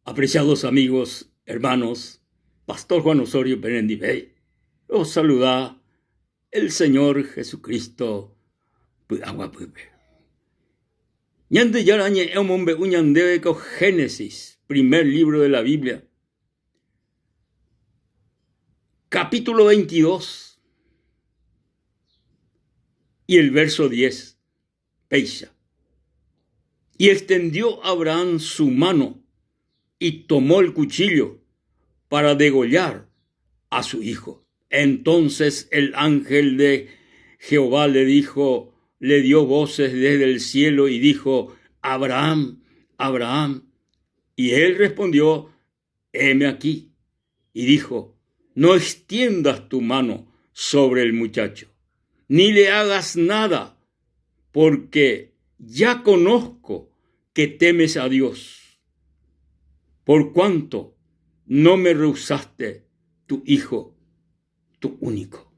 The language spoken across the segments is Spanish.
Apreciados amigos, hermanos, Pastor Juan Osorio Benendibey, os saluda el Señor Jesucristo. Ñande yarañe emombe uñandebe con Génesis, primer libro de la Biblia, capítulo 22 y el verso 10. Peisha. Y extendió Abraham su mano y tomó el cuchillo para degollar a su hijo. Entonces el ángel de Jehová le dio voces desde el cielo y dijo: Abraham, Abraham. Y él respondió: heme aquí. Y dijo: no extiendas tu mano sobre el muchacho, ni le hagas nada, porque ya conozco que temes a Dios, por cuanto no me rehusaste tu hijo, tu único.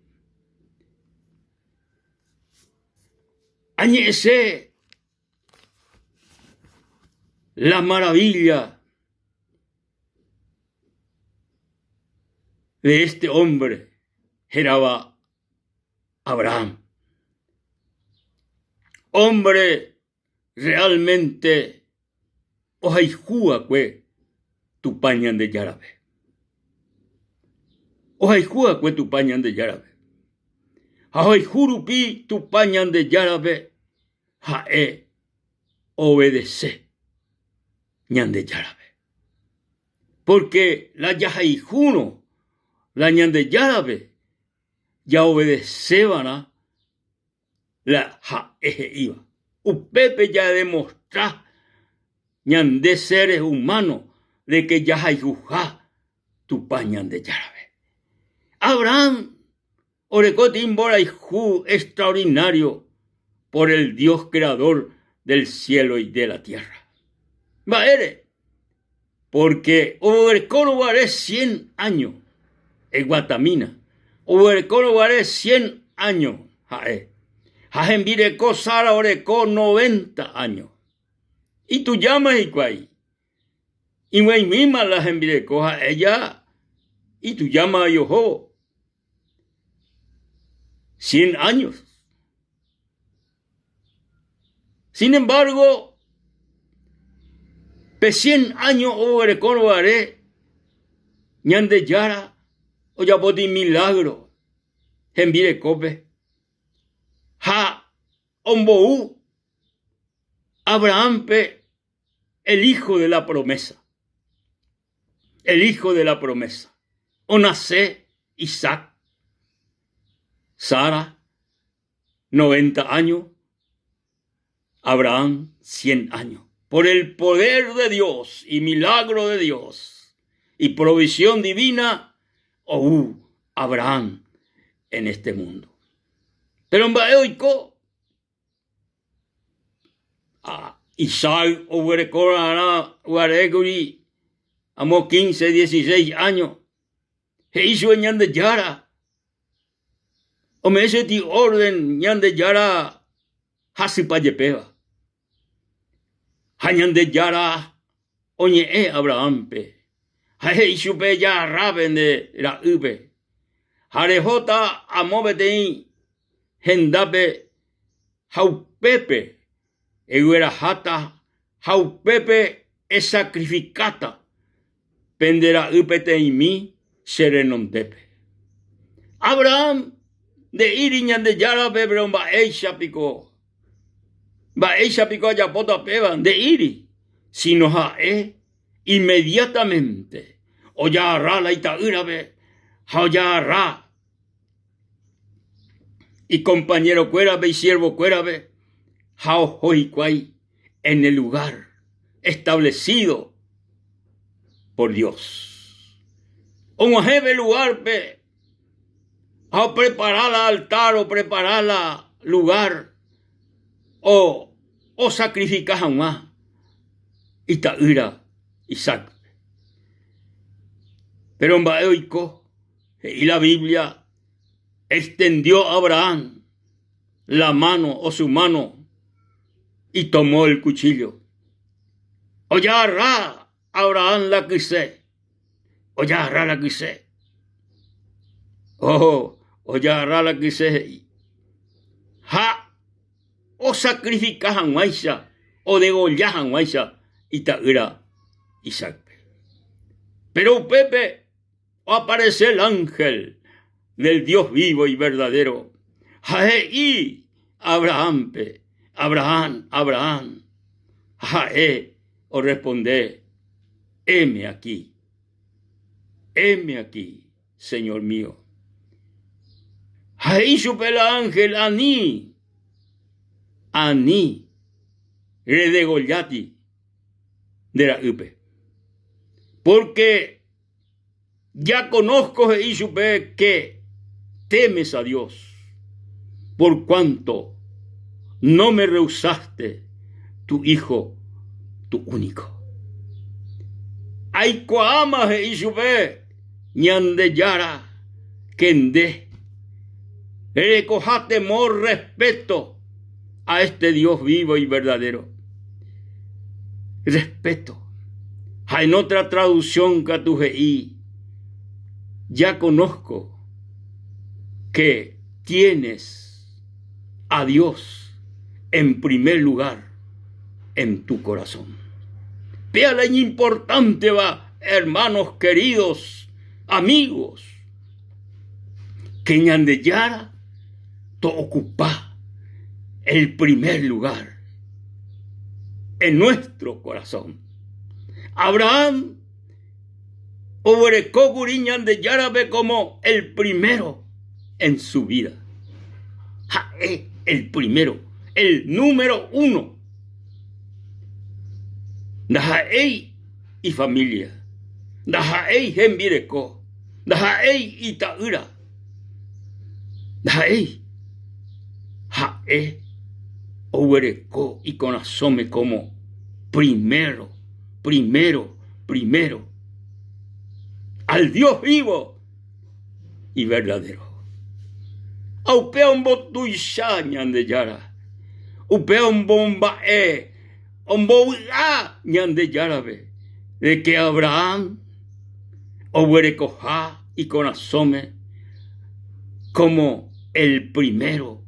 Añese la maravilla de este hombre, Jeraba Abraham. Hombre realmente ojaijúa cue tu pañan de yarabe. Ojaijúa cue tu pañan de yarabe. Ajoijurupi tu pañan de yarabe. Jae obedece ñan de yarabe. Porque la yajaijuno, la ñan de yarabe, ya obedecebana la jaeje iba. Upepe ya demostrar ñan de seres humanos de que yajaijuja tu pañan de yarabe. Abraham orecoti imboraijú extraordinario por el Dios creador del cielo y de la tierra. Baere, porque orecoro varé 100 años en Guatamina. Orecoro varé 100 años. Jae. Jajenvireco Sara orecó 90 años. Y tú llamas y cuay. Y me misma la jenvireco a ella. Y tú llamas a Yoho. 100 años. Sin embargo, 100 años orecoro varé. Ñande yara. O ya boti milagro. Jenvirecope. Ja ombou Abraham pe, el hijo de la promesa. El hijo de la promesa. O nace Isaac. Sara 90 años. Abraham 100 años. Por el poder de Dios y milagro de Dios y provisión divina, Abraham en este mundo. Pero en Baeoico, Isaac Oberecorara Guareguri, amo 15, 16 años, he hizo en Ñande Yara, o me ese ti orden Ñande Yara, Hasipayepeva, Hañande Yara, oñe Abraham pe, he hizo pe ya raben de la ube, Jarejota amobetein, Hendape, Jaupepe, Eguerajata, Jaupepe es sacrificata, pendera upete y mi serenontepe. Abraham de iriñan de yarabe, pero baeisha pico ya pota peban de iri, sino jae inmediatamente, o ya arra la itaírabe, ya arra. Y compañero cuérabe y siervo cuérabe, jao hoicuay, en el lugar establecido por Dios. Un ajebe lugar pe, a preparar el altar o preparar el lugar o sacrificar a un y taíra Isaac. Pero en Baeoico y la Biblia extendió a Abraham la mano o su mano y tomó el cuchillo. Oyarra Abraham la quise. Oyarra la quise. Oh, oyarra la quise. Ha, o sacrificajan guaisa, o degollajan guaisa, y ta'ira Isaac. Pero Pepe, aparece el ángel del Dios vivo y verdadero. Jae, Abraham, Abraham. Jae, o responde, heme aquí, Señor mío. Jae, supe el ángel, ani, redegollati, de la upe. Porque ya conozco, Jesupe, que temes a Dios, por cuanto no me rehusaste tu hijo, tu único. Aikoama, Jesupe, ñande yara, kende, recoja temor, respeto a este Dios vivo y verdadero. Respeto. En otra traducción que tu ya conozco que tienes a Dios en primer lugar en tu corazón. Vea la importante, va, hermanos queridos, amigos, que ñandeyara to ocupa el primer lugar en nuestro corazón. Abraham obrecó Guriñan de Yarabe como el primero en su vida. El primero, el número uno. Dajaei y familia. Dajaei Gembireco. Dajaei y Taura. Dajaei. Jae obrecó y con asome como primero. Al Dios vivo y verdadero. Aupea un botuisha ñande yara. Upea un bomba un boa ñande yarabe. De que Abraham obrecoja y con asome como el primero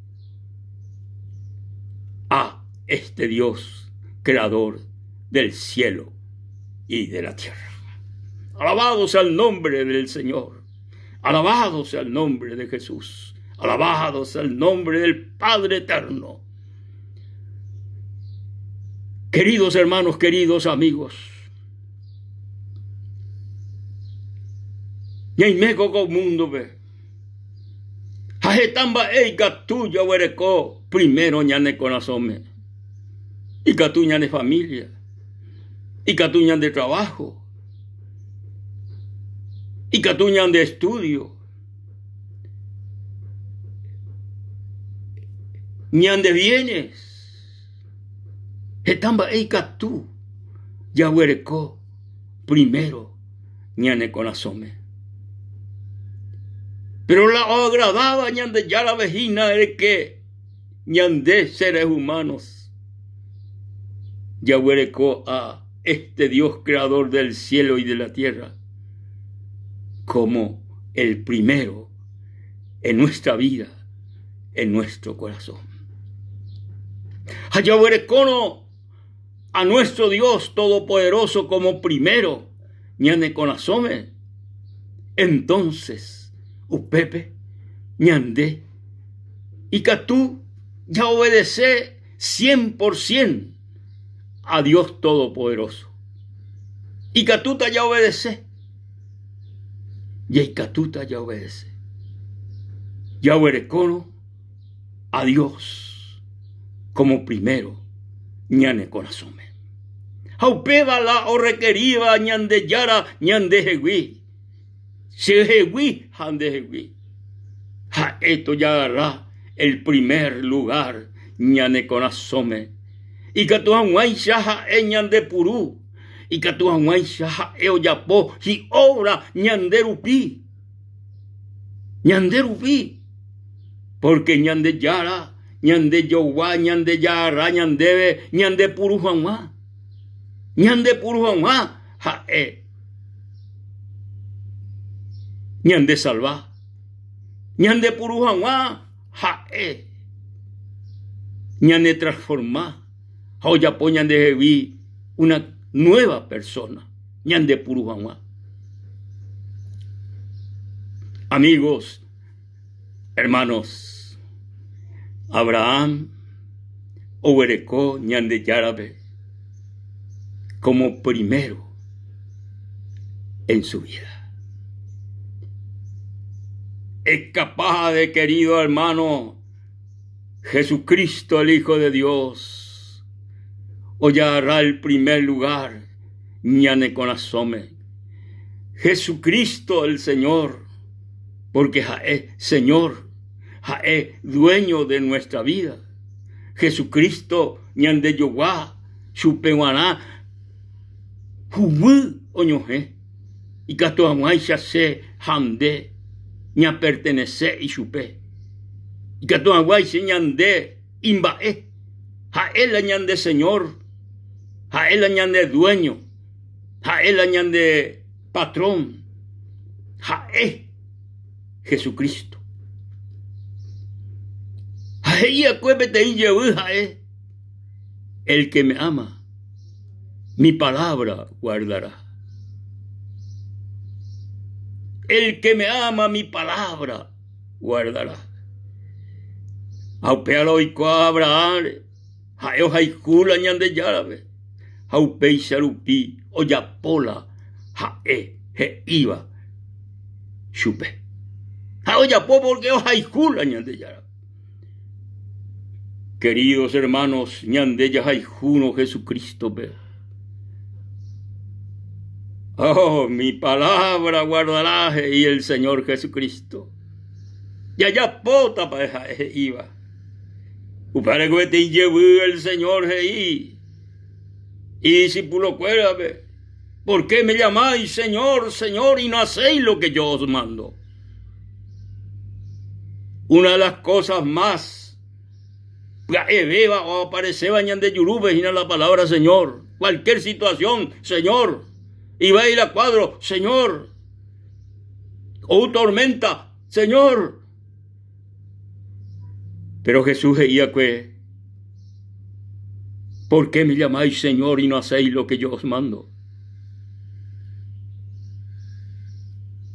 a este Dios creador del cielo y de la tierra. Alabado sea el nombre del Señor. Alabado sea el nombre de Jesús. Alabado sea el nombre del Padre eterno. Queridos hermanos, queridos amigos. Ñaimeko ko mundo ve. Jajetamba eika tuya huereco primero ñane conazome. Y catuñan de familia. Y catuñan de trabajo. Y catuñan de estudio. Ñan de bienes. Etamba eikatu. Ya huereco. Primero. Ñane con asome. Pero la agradaba ñan de ya la vejina es que ñan de seres humanos. Ya huereco a este Dios creador del cielo y de la tierra como el primero en nuestra vida, en nuestro corazón. Allá huerecono a nuestro Dios todopoderoso como primero, ñane con asome. Entonces, upepe, ñande, y que tú ya obedece 100% a Dios Todopoderoso. Y que tú ya obedece. Y que tú ya obedece. Ya obedecono a Dios como primero, ñane corazón. Jaupeba la o requeriba ñande yara ñande jegui. Se jegui jande jegui. Ja esto ya agarra el primer lugar ñane corazón. Y que tu anguaisha ja ñande purú. Y que tu anguaisha ja oyapo y obra ñande rupi. Ñande rupi. Porque ñande yara, ñande yowa, ñande yara, ñandebe, ñande puru juanwa. Ñande puru juanwa. jae ñande salva ñande purujanwa jae ñande transforma jaoyapo ñande jevi una nueva persona ñande purujanwa. Amigos, hermanos, Abraham oberecó ñande yarabe como primero en su vida. Es capaz de, querido hermano, Jesucristo, el Hijo de Dios, hollará el primer lugar ñane con asome. Jesucristo el Señor, porque jae Señor, jae dueño de nuestra vida. Jesucristo ñande yogua, chupeguaná, jubu oñoje, y catoamay se hande, ña pertenece y chupe. Y catoamay se ñande imbae, jae la ñande Señor, jae la ñande dueño, jae la ñande patrón, jae Jesucristo. El que me ama, mi palabra guardará. El que me ama, mi palabra guardará. Aupealo y Abraham, jaeo jaicula ñande yarabe, aupei sarupi, oyapola, jae, je iba, chupe. Jaoyapo porque jaicula ñande yarabe. Queridos hermanos, ñandeya jaijuno Jesucristo ve. Oh, mi palabra guardará y el Señor Jesucristo. Ya pota para iba. Upare que te llevó el Señor Jeí. Y discípulo cuérame. ¿Por qué me llamáis Señor, Señor y no hacéis lo que yo os mando? Una de las cosas más o aparece bañan de yurube y la palabra Señor. Cualquier situación, Señor. Y va a ir a cuadro, Señor. O tormenta, Señor. Pero Jesús decía que, ¿por qué me llamáis Señor y no hacéis lo que yo os mando?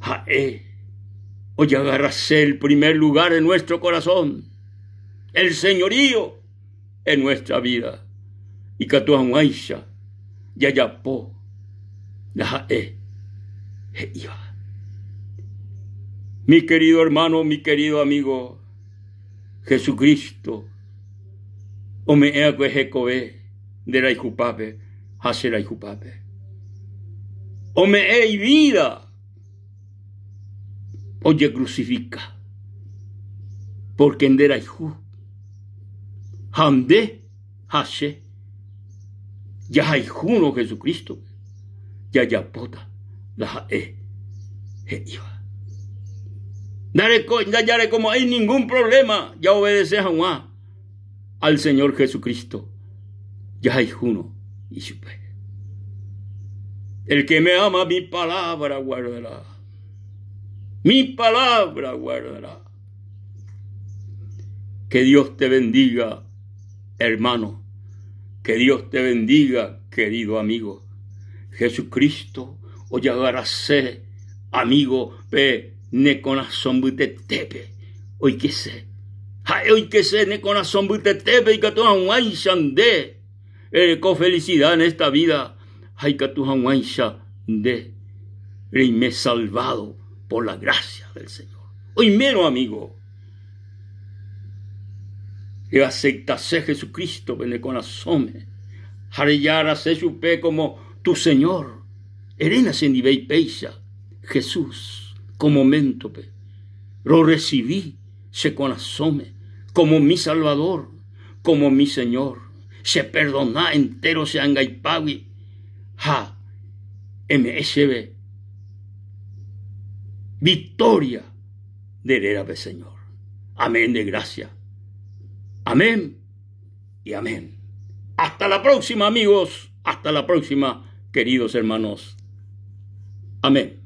Jae, hoy agarrase el primer lugar en nuestro corazón. El señorío en nuestra vida. Y catuamuaisha, yayapo, la iba. Mi querido hermano, mi querido amigo, Jesucristo, o me ea que jecobe de la ijupape, hace la ijupape. O me ea vida, oye crucifica, porque en de la iju. Hande, Hashe, ya hay juno Jesucristo, ya pota, la iba. Dare como hay ningún problema, ya obedece al Señor Jesucristo, ya hay juno y supe. El que me ama, mi palabra guardará. Mi palabra guardará. Que Dios te bendiga, hermano, que Dios te bendiga, querido amigo. Jesucristo, hoy agarrase, amigo, pe, ne con asombute tepe, hoy que sé, ne con asombute tepe, y que tu hanguay sande, con felicidad en esta vida, hay que tu hanguay sande, y me he salvado por la gracia del Señor. Hoy menos, amigo. Y aceptase Jesucristo, vene con asome. Harellara se supe como tu Señor. Erena se nivei peisa. Jesús, como mentope. Lo recibí, se con asome. Como mi Salvador, como mi Señor. Se perdona entero se angaipawi. Ha, MSB. Victoria del Erabe Señor. Amén de gracia. Amén y amén. Hasta la próxima, amigos. Hasta la próxima. queridos hermanos. Amén.